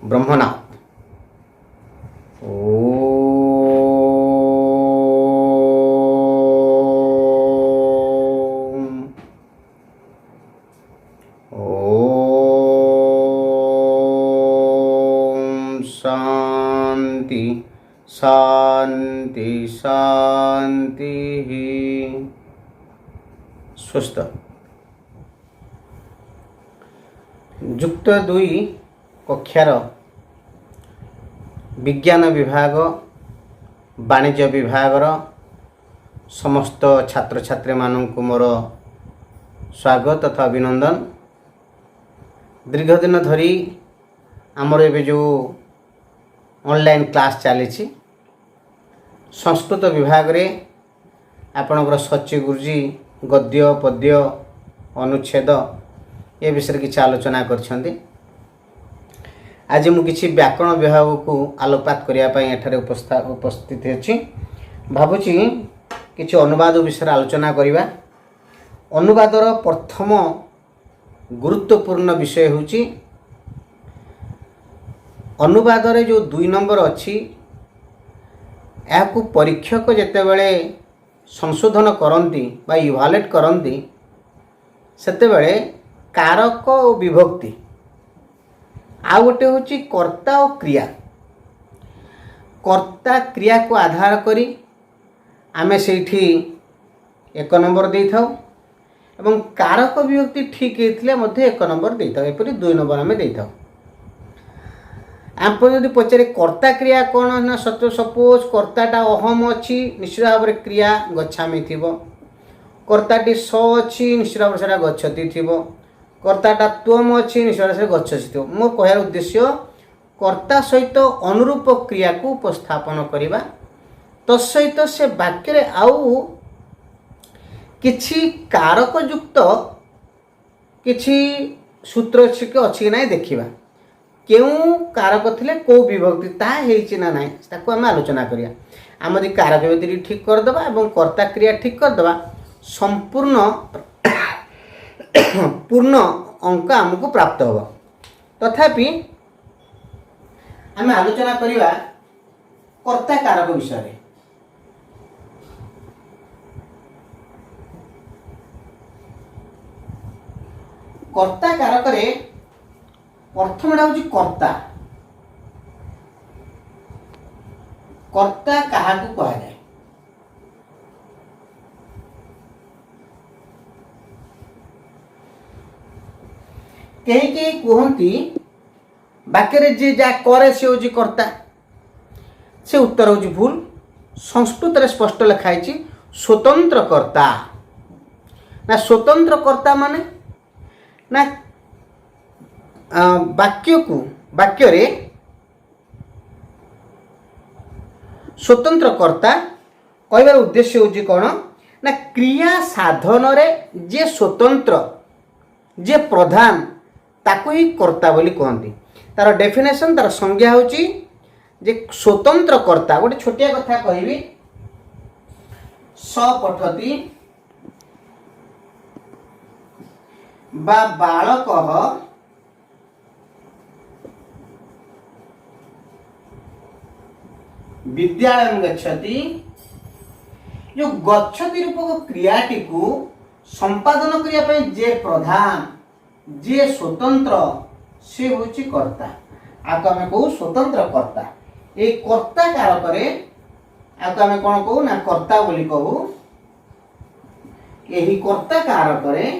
ब्रह्मनाथ। शांति शांति शांति। स्वस्थ। युक्त 2 कक्षार विज्ञान विभाग वाणिज्य विभागर समस्त छात्र छात्री मानक मोर स्वागत तथा अभिनंदन। दीर्घ दिन धरी आमर एबे जो ऑनलाइन क्लास चली संस्कृत विभाग रे आपणकर सच्ची गुरुजी गद्य पद्य अनुच्छेद ए विषय किसी आलोचना करछन्ती। आज मु किसी व्याकरण विभाग को आलोकपात करने उपस्थित अच्छी भावुची किसी अनुवाद विषय आलोचना करवा। अनुवादर प्रथम गुरुत्वपूर्ण विषय होची अनुवाद रे जो 2 नंबर अच्छी या परीक्षक जेतेबेले संशोधन करती बा इभालुएट करती सेतेबेले कारक और विभक्ति आ गोटे होची कर्ता और क्रिया। कर्ता क्रिया को आधार करी आमे सेठी 1 नंबर दे थाउ एवं कारक विभक्ति ठीक हेतिले मध्ये 1 नंबर दे थाउ। एपरि 2 नंबर आमे दे थाउ। आप जदि पचारे कर्ता क्रिया कौन ना सपोज कर्ताटा अहम अच्छी निश्चित भाव में क्रिया गच्छामी थी। कर्ताटी स अच्छी निश्चित भाव से गच्छति थी। कर्ताटा त्वम अच्छी निश्चित भाव से गच्छति थी। मोर कहर उद्देश्य कर्ता सहित अनुरूप क्रिया को उपस्थापन करवा तत्सहित से वाक्य आउ किछि कारक युक्त किछि सूत्र अच्छी कि ना देखा क्यों कारक थिले को विभक्ति ता हेछि ना नाही ताको हम आलोचना करिया। आमदी कारक विभक्ति ठीक कर दबा एवं कर्ता क्रिया ठीक कर दबा संपूर्ण पूर्ण अंक हमको प्राप्त होगा। तथापि हम आलोचना करिवा कर्ता कारक विषय रे। कर्ता कारक रे प्रथम हूँ कर्ता। कर्ता क्या कह जाए कहीं कहती वाक्य जे जा करे से हूँ कर्ता से उत्तर हूँ भूल। संस्कृत रे स्पष्ट लिखाई स्वतंत्र कर्ता ना स्वतंत्र कर्ता माने ना वाक्य रे स्वतंत्र कर्ता कहबार उद्देश्य हूँ कौन ना क्रिया साधन रे जे स्वतंत्र जे प्रधान ताको ही कर्ता बोली कहती। तार डेफिनेशन तार संज्ञा होची जे स्वतंत्र कर्ता। गोटे छोटिया कथा कहबी स पठति बा बालक विद्यालय गच्छति। जो गच्छति रूपक क्रियाटी को संपादन करिया पय जे प्रधान जे स्वतंत्र से होची कर्ता। आको आमे कहू स्वतंत्र कर्ता। ए कर्ता कारक रे आको आमे कोन कहू ना कर्ता बोली कहू। एही कर्ता कारक रे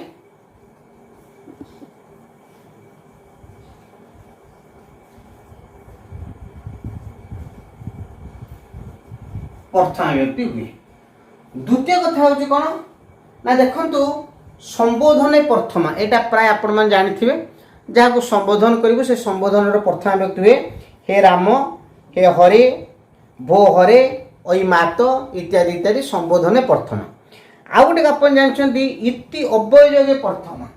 प्रथम व्यक्ति हुए। द्वितीय कथा हूँ कौन ना देखु संबोधन प्रथमा एटा प्राय आपण मैंने जानी जहाँ को संबोधन करेंगे से संबोधन प्रथम व्यक्ति हुए हे राम हे हरे भो हरे ओई मात इत्यादि इत्यादि संबोधन प्रथमा। आउ गोटे आप जानते इति अव्यय प्रथमा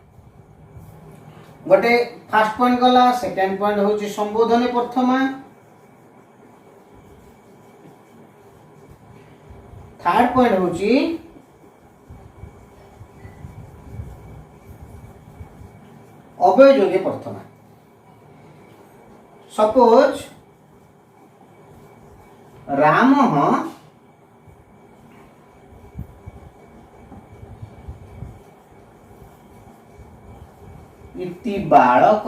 गोटे फास्ट पॉइंट गला। सेकेंड पॉइंट हूँ संबोधन प्रथमा। थर्ड पॉइंट हूँ अव्यय प्रथमा। सपोज राम इति बालक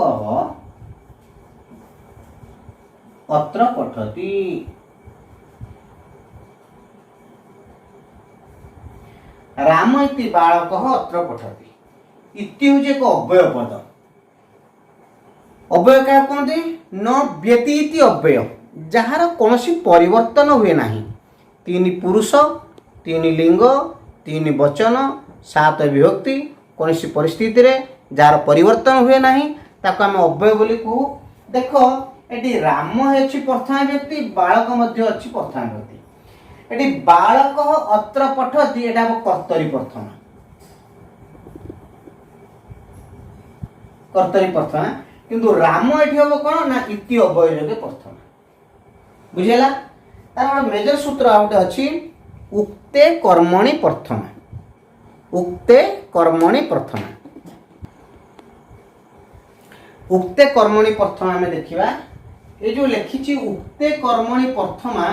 अत्र पठति। राम इति बालक अत्र पठति इति हूँ एक अव्यय पद। अव्यय क्या कहते न व्यति इति अव्यय जार कौन परिवर्तन हुए ना। तीन पुरुष तीन लिंग तीन वचन सात विभक्ति कौन परिस्थिति रे जार परिवर्तन हुए ना ताको आम अव्यय बोली कहू। देख ये राम है प्रथमा व्यक्ति बालक मध्य अच्छी प्रथमा व्यक्ति ये बालक अत्र पठति एटा कर्तरी प्रथमा कर्तरी प्रथमा किंतु राम एठी हम कौन ना इति अव्यय जोगे प्रथमा बुझेला। तार मेजर सूत्र आउटे अच्छी उक्ते कर्मणि प्रथमा उक्ते कर्मणि प्रथमा उक्ते कर्मणि प्रथमा में देखिबा ये जो लिखी उक्ते कर्मणि प्रथमा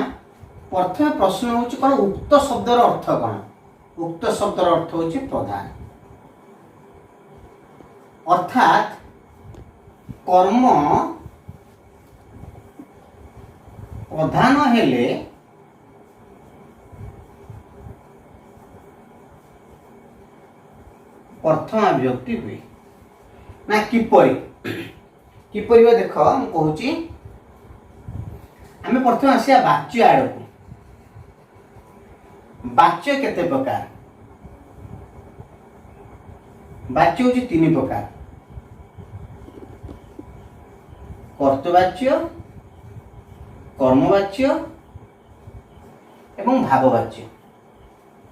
प्रथम प्रश्न होची कौन उक्त शब्दर अर्थ कौन। उक्त शब्दर अर्थ होची प्रधान अर्थात कर्म प्रधान हेले प्रथमा विभक्ति हुए ना किपरि किपरि देख हम कहूची आम प्रथम आसिया वाच्य आड़ को। वाच्य केते प्रकार वाच्य होची तीन प्रकार कर्तवाच्य कर्मवाच्य एवं भाववाच्य।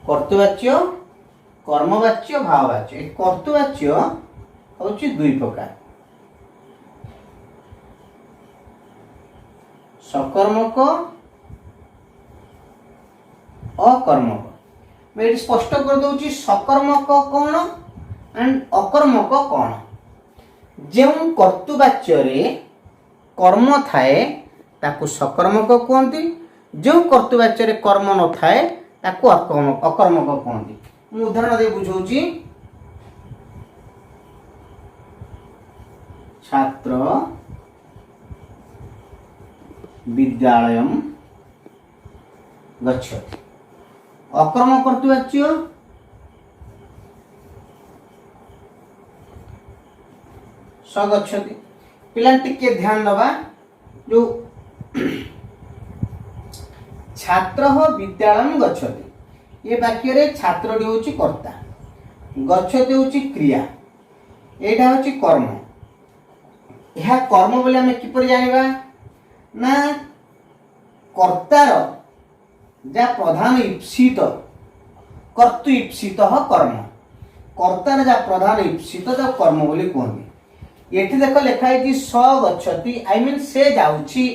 कर्तवाच्य कर्मवाच्य भाववाच्य। कर्तवाच्य होची दुई प्रकार सकर्मक अकर्मक। मैं स्पष्ट कर दूची सकर्मक कौन एंड अकर्मक कौन। जो कर्तवाच्य रे कर्म थाए ताकू सकर्मक कहती जो कर्तवाच्य रे कर्म न थाए ताकू अकर्मक कहती। मु उदाहरण दे बुझाऊची छात्र विद्यालय गच्छति अकर्म कर्तवाच्य स गच्छति। पिला टिके ध्यान दबा जो छात्र विद्यालय गच्छति ये वाक्य रे छात्र होची कर्ता गच्छति होची क्रिया एटा होची कर्म। यह कर्म बोले हमें किपर जानिबा ना कर्तार जा प्रधान ईप्सित कर्तु ईप्सित कर्म कर्तार जा प्रधान ईप्सित जा कर्म बोली कहते। एठी देख लिखाई स गच्छति आई मीन से जाउची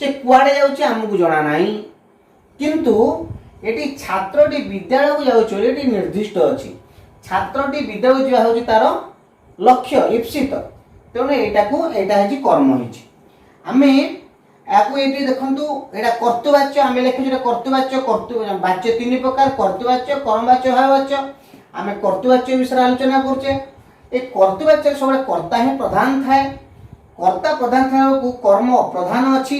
से कुआडे जाउची हमकु जणा नाही किंतु एटी छात्रटी विद्यालय को जाउची एटी निर्दिष्ट अछि। छात्रटी विद्यालय जा होची तार लक्ष्य ईप्सित तेणु एटा को एटा है कर्म होची। आमे याकू एटी देखंतु एटा कर्तवाच्य आमे लिखु जेटा कर्तवाच्य कर्तवाच्य तीन प्रकार कर्तवाच्य कर्मवाच्य भाववाच्य। आमे कर्तवाच्य विषय आलोचना करछे। ए कर्तवाच्य सब कर्ता ही प्रधान थाए कर्ता प्रधान थाए को कर्म प्रधान अछि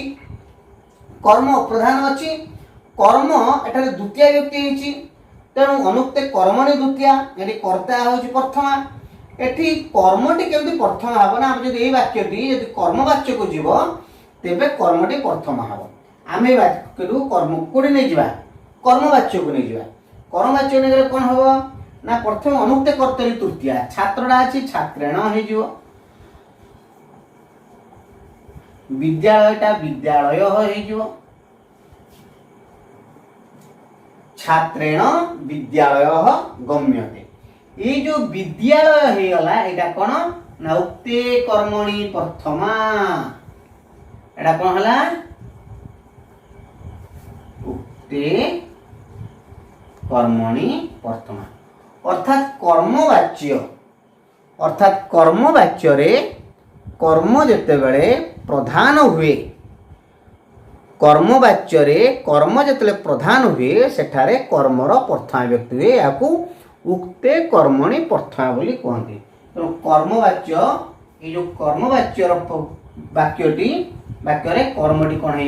कर्म प्रधान अछि कर्म एटारे द्वितीय व्यक्ति हिची तेणु अनुक्ते कर्मणि द्वितीय यदि कर्ता होची प्रथमा एठी कर्मटी केमति प्रथम हबो ना। हम जदि ए वाक्यटी यदि कर्मवाच्य को जीव तेबे कर्मटी प्रथम हबो। आमे वाक्यरू कर्म कोडी नै जिबा कर्मवाच्य को नै जिबा कर्मवाच्य नै गेले कोन हबो ना प्रथम अनुक्ते कर्तरी तृतीया छात्रटा अछि छात्रेण हे जिवो विद्यालयटा विद्यालय हे जिवो छात्रेण विद्यालय गम्यते। ये जो विद्यालय हे गला एटा कोन ना उक्ते कर्मणि प्रथमा एटा कोन हला उक्ते कर्मणि प्रथमा अर्थात कर्मवाच्य रे कर्म जेते बेले प्रधान हुए कर्मवाच्य रे कर्म जिते प्रधान हुए सेठारे कर्मर प्रथमा व्यक्ति हुए या उक्ते कर्मणि प्रथमा बोली कहते। तेणु कर्मवाच्य ये जो कर्मवाच्यर वाक्यटी वाक्य कर्मटी कौन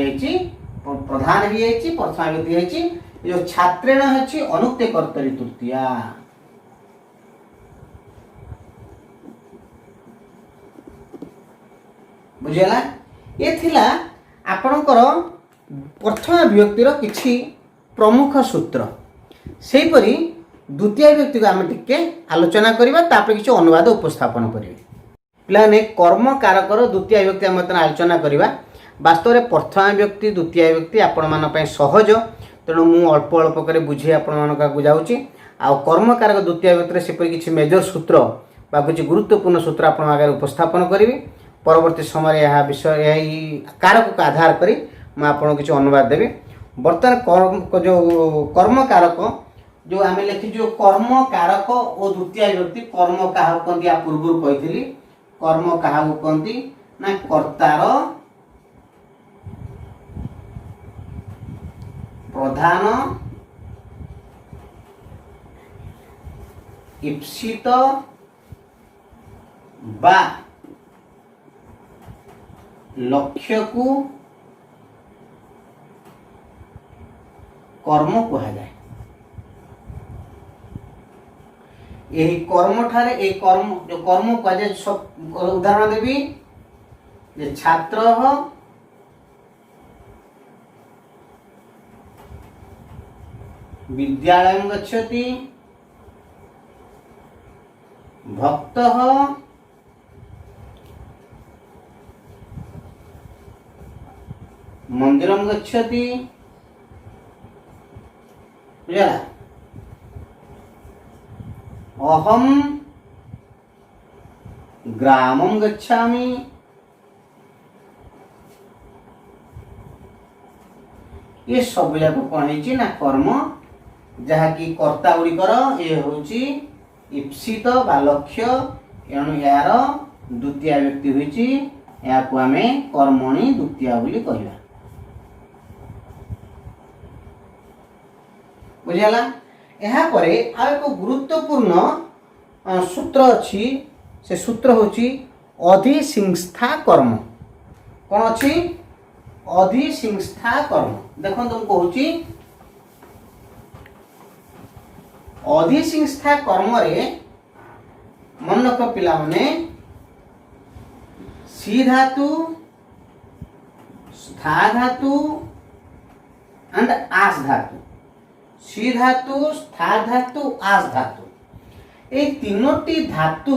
हो प्रधान हो प्रथमा व्यक्ति हो जो छात्रेण है अनुक्ते कर्तरी तृतीया। बुझेगा ये थिला आपणकर प्रथमा विभक्तिर किछि प्रमुख सूत्र। सेहीपरि द्वितीय व्यक्ति को आम टिके आलोचना करबा तापर किछि अनुवाद उपस्थापन करिवे। पिलाने कर्म कारकर द्वितीय व्यक्ति आम आलोचना करबा। वास्तव में प्रथमा व्यक्ति द्वितीय व्यक्ति आपण मान पय सहज तेणु मु अल्प अल्प करे बुझे आपण मानका बुझाउची। आ कर्म कारक द्वितीय व्यक्ति सेपरि किछि मेजर सूत्र बा किछि गुरुत्वपूर्ण सूत्र आपण आगे उपस्थापन करिवे। परवर्ती समय यह विषय यही कारक को आधार करी मैं आपको किसी अनुवाद देवी। बर्तमान कर्म जो कर्म कारक जो आम लिखी जो कर्म कारक और द्वितीय व्यक्ति कर्म क्या कहते या पूर्व कही कर्म क्या कहती ना कर्तार प्रधान ईप्सित बा लक्ष्य को कर्म कहा जाए। यही कर्म ठारे ए कर्म जो कर्म कहा जाए सब उदाहरण देवी जे छात्र विद्यालय गच्छति भक्त मंदिरम गच्छति। अहम ग्रामम गच्छामि। ये सब जाक कौन है ना कर्म जहाँकि कर्ता गुड़िकर ये होची ईप्सित बा लक्ष्य एणु यार द्वितीय व्यक्ति होईची या को आमे कर्मणि द्वितीय बोली कहबा। बुझाला यहाँ पर आ एक गुरुत्वपूर्ण सूत्र अच्छी से सूत्र होची अधिसिंस्था कर्म। कौन अच्छी अधिसिंस्था कर्म देखो तुम कहूची अधिसिंस्था कर्म रे मन रख पिला माने सी धातु स्था धातु एंड आस धातु सी धातु स्था धातु आस धातु ये तीनोटी धातु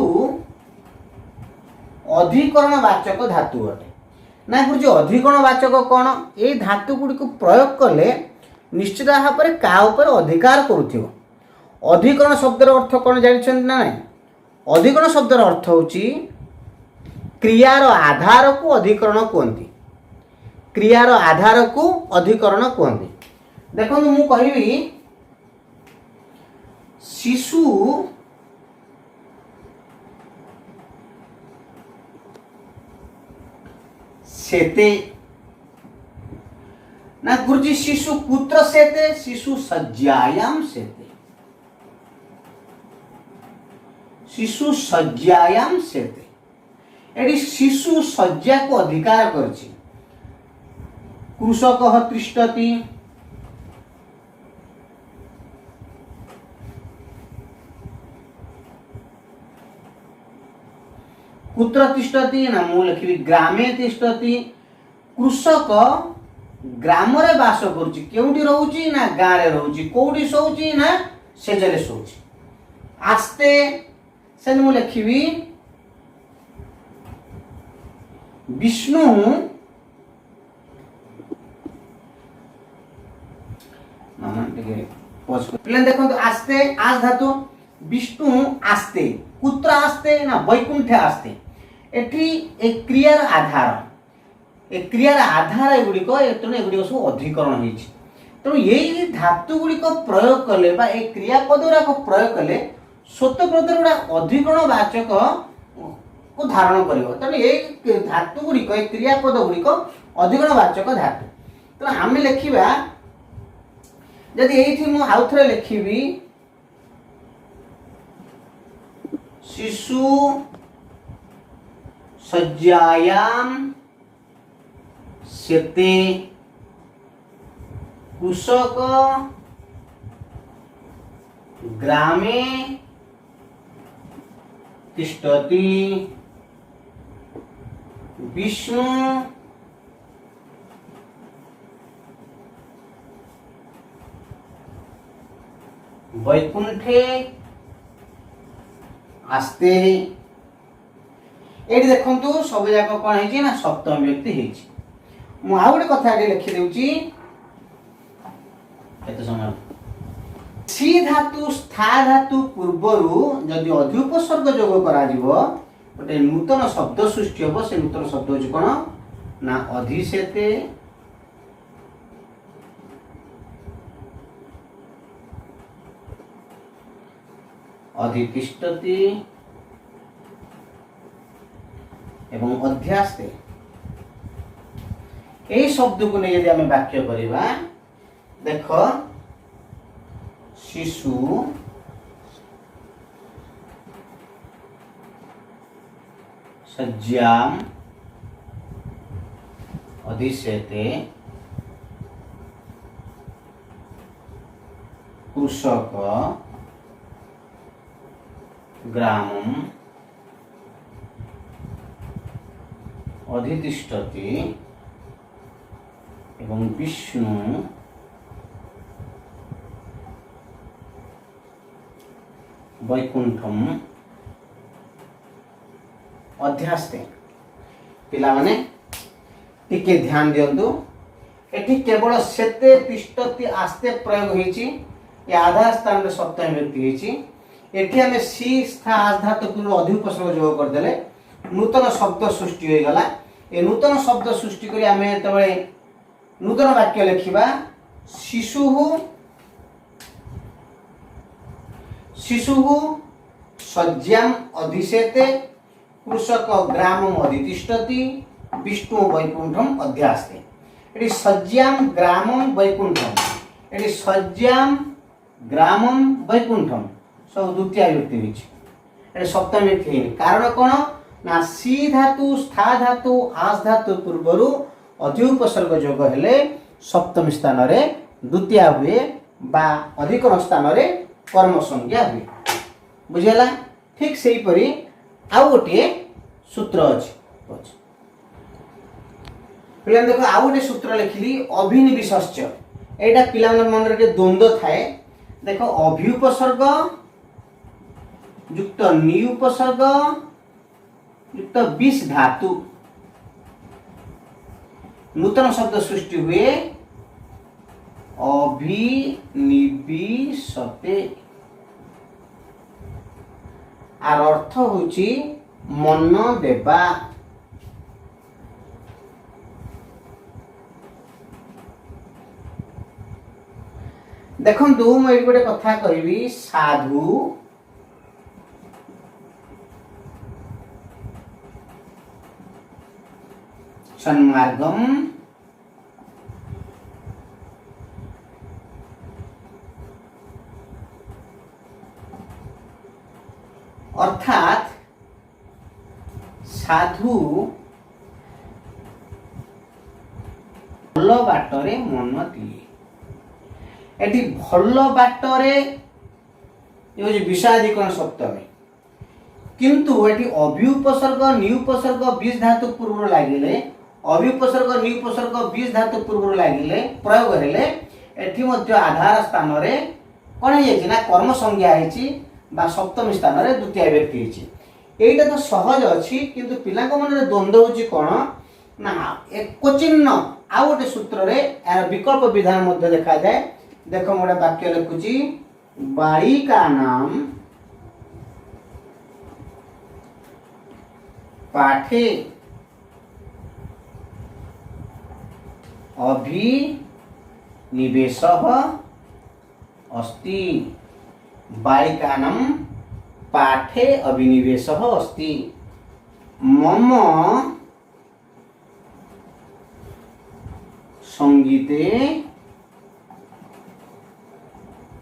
अधिकरण वाचक धातु अटे ना गुरुजी अधिकरण वाचक कौन ये धातु गुड़ी को प्रयोग कले निश्चित भाव में क्या अधिकार करुथिबो। अधिकरण शब्दर अर्थ कौन जानछन ना नहीं अधिकरण शब्दर अर्थ होची क्रियार आधार को अधिकरण कहते क्रियार आधार को अधिकरण कहते। देखो मु कहबी शिशु सेते ना गुरुजी शिशु कुत्र सेते शिशु सज्जायाम सेते शिशु सज्जायाम सेते एडी शिशु सज्जा को अधिकार करछि। कृषक तिष्ठति कुत्र तिष्ठति ना मु लिखि ग्रामे तिष्ठति कृषक ग्राम रे वास करुछि केउठी रहउछि ना गाँ रे रहउछि कोउठी सोउछि ना सेजरे सोउछि। आस्ते सेन मु लिखिबी विष्णु पिले देखो आस्ते आस धातु विष्णु आस्ते कुत्र आस्ते ना वैकुंठे आस्ते एठी एक क्रियार आधार एक क्रियार आधार एगुड़िक तेणु एगुड़िक सब अधिकरण होइछि। तेणु यही धातु गुड़िक प्रयोग कले बा एक क्रियापद गुड़ाक प्रयोग कले स्वतः प्रतर गुड़ा अधिकरण वाचक को धारण करिवो तने ए धातु गुड़िक ए क्रियापद गुड़िक अधिगुणवाचक धातु। तो आम लिखा जदि ये मु आउ थे लिखी शिशु शय्यायाम शेते कृषक ग्रामे तिष्ठति विष्णु वैकुंठे आस्ते। ये देखु सब जाक कौन है ना सप्तम व्यक्ति है। आउ गोटे कथा लिखिदे केते समय सी धातु स्था धातु पूर्वरु जदि अधि उपसर्ग जोग करा जीवो गोटे नूतन शब्द सृष्टि हो। से नूतन शब्द होची कोन ना अधिसेते अधितिष्ठति एवं अध्यास्ते। यही शब्द को नहीं यदि आम वाक्य करिबा देख शिशु शय्याम अधिसेते कृषक ग्रामम अधितिष्ठति एवं विष्णु वैकुंठम अध्यास्ते। पिला माने टिके ध्यान दियंतु एठी केवल सेते तिष्ठति आस्ते प्रयोग होईची। ये आधार स्थान रे सप्तमी व्यक्ति होईची। एठी हमें सी स्था आस धातु पूर्व अधि उपसर्ग जोग कर देले नूतन शब्द सृष्टि होई गला। ए नूतन शब्द सृष्टि करी हमें तबे नूतन वाक्य लिखिबा शिशु शय्याम अधिसेते कृषक ग्रामम अधितिष्ठति विष्णु वैकुंठम अध्यास्ते। एटी शय्याम ग्रामम वैकुंठम एटी शय्याम ग्रामम वैकुंठम सब द्वितीय विभक्ति होइछि। एटी सप्तमी विभक्ति है। कारण कोन ना सी धातु स्था धातु आस धातु पूर्वरु अधि उपसर्ग जोग हेले सप्तमी स्थान रे द्वितीय हुए बा अधिकरण स्थान रे कर्म संज्ञा हुए। बुझेला। ठीक से ही परी आउ गोटे सूत्र अछि। पिला देखो आउ गोटे सूत्र लिखिली अभिनिविशश्च। एटा पिला मन रे द्वंद्व थाए। देखो अभि उपसर्ग युक्त नि उपसर्ग युक्त विष धातु नूतन शब्द सृष्टि हुए अभिनिविशते। आर अर्थ होची मन देवा। देखंतु मैं गोटे कथा कहबी साधु सन्मार्गम अर्थात साधु भल बाटरे मन दिए। एटी भल बाटरे ये विषाधिकरण सप्तमी किंतु एटी अभ्युपसर्ग निउपसर्ग बीज धातु पूर्व लागिले अभ्युपसर्ग निउपसर्ग बीज धातु पूर्व लागिले प्रयोग हेले एठी मध्य आधार स्थान रे कोन हे ना कर्म संज्ञा हेची बा सप्तमी स्थान रे द्वितीय व्यक्ति हेची। एटा तो सहज अछि किंतु पिलांक मन रे द्वंद्व होची कोन ना एक चिन्ह आ गोटे सूत्र रे यार विकल्प विधान मध्य देखा जाए। देखो मोटे वाक्य लिखुची बालिका नाम पाठे अभिनिवेशः अस्ति। बालिकानां पाठे अभिनिवेशः अस्ति। मम संगीते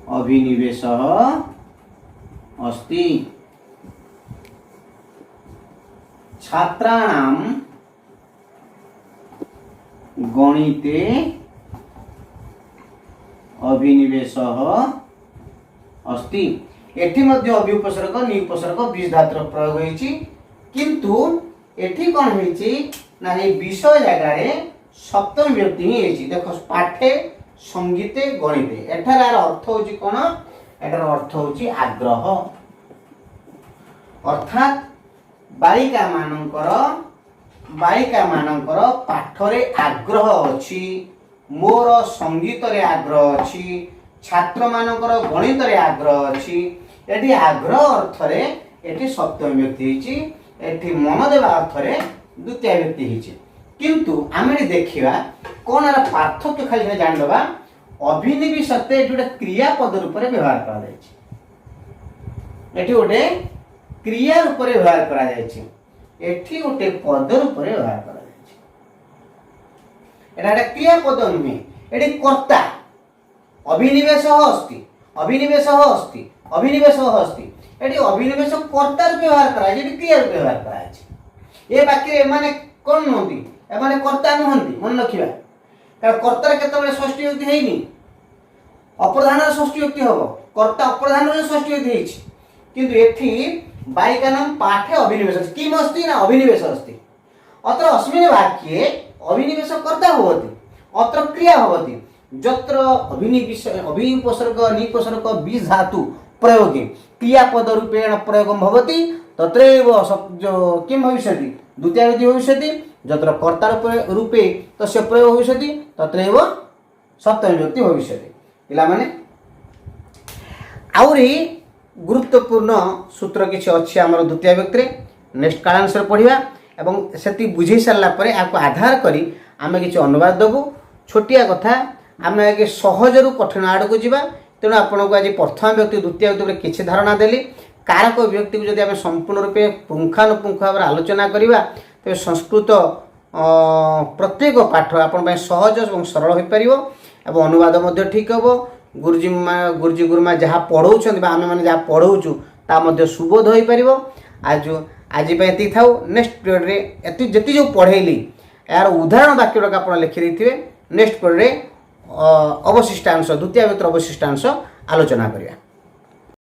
अभिनिवेशः अस्ति। छात्राणां गणिते अभिनिवेशः अस्ति। एठी मध्य अभिउपसर्ग निउपसर्ग बीज धातुर प्रयोग होईछि, किंतु एठी कोन होईछि ना ए विषय जगह रे सप्तमी विभक्ति ही होईछि। देखो पाठे संगीते गणिते एठार अर्थ होछि कोन, एटार अर्थ होछि आग्रह, अर्थात बालिका मानकर पाठरे आग्रह अछि, मोर संगीत रे आग्रह अछि, छात्र मानकर गणित रे आग्रह अछि। एठी आग्रह अर्थ रे एठी सप्तमी विभक्ति हिची, एठी मन देवा अर्थ रे द्वितीय विभक्ति हिची। किंतु आमे देखिबा कोन आर पार्थक्य खाली जान लेबा। अभिनिवेशते एठी गोटे क्रियापद रूप रे व्यवहार करा जायछि, एठी गोटे क्रिया रूप रे व्यवहार करा जायछि, एठी गोटे पद रूप रे व्यवहार करा जायछि। एटा गोटे क्रियापद नुहे, एठी कर्ता अभिनिवेशः अस्ति, अभिनिवेशः अस्ति, अभिनिवेशः अस्ति। एठी अभिनिवेश कर्ता रूप व्यवहार करा जायछि, एठी क्रिया रूप व्यवहार करा जायछि। ए वाक्य माने कोन नहंती, ए माने कर्ता नहंती, मन रखिबा। कारण कर्ता केतबेले षष्ठी विभक्ति हेइनी, अप्रधान षष्ठी विभक्ति हबो, कर्ता अप्रधान रे षष्ठी विभक्ति हेइछि। किंतु एठी बालिका नाम पाठे अभिनिवेश अस्ति, किम अस्ति ना अभिनिवेश अस्ति। अत्र अस्मिन् वाक्ये अभिनिवेश कर्ता भवति, अत्र क्रिया भवति। यत्र अभिउपसर्ग निउपसर्ग बीज धातु प्रयोगे क्रियापद रूपेण प्रयोगं भवति, तत्रैव किं भविष्यति, द्वितीया विभक्ति भविष्यति। यत्र कर्ता रूपे तस्य प्रयोग भविष्यति, तत्रैव सप्तमी विभक्ति भविष्यति। पिला माने आउरी गुरुत्वपूर्ण सूत्र किछि अछि हमर द्वितीय विभक्ति रे। नेक्स्ट कालांश पढ़िबा एवं सेति बुझै सारला परे आको आधार करी आमे किछि अनुवाद देबु। छोटिया कथा आमे आगे सहज रु कठिन आड़ को जिबा। तेणु आपको आज प्रथम विभक्ति द्वितीय विभक्ति किछि धारणा देली। कारक विभक्ति को जदि आमे संपूर्ण रूपे पुंखानुपुंख भाव आलोचना करिबा तेबे संस्कृत प्रत्येक पाठ आपण सहज और सरल हो पार और अनुवाद मध्य ठीक हम। गुरुजी गुरुमा जहाँ पढ़ाऊँ आम मैंने जहाँ पढ़ाऊँ ता सुबोध हो पार। आज था नेक्स्ट पीरियड रे जी जो पढ़ेली यार उदाहरण वाक्य आप लिखि देते। नेक्स्ट पीरियड रे अवशिष्टांश द्वितीय विभक्तिर अवशिष्टांश आलोचना करिया।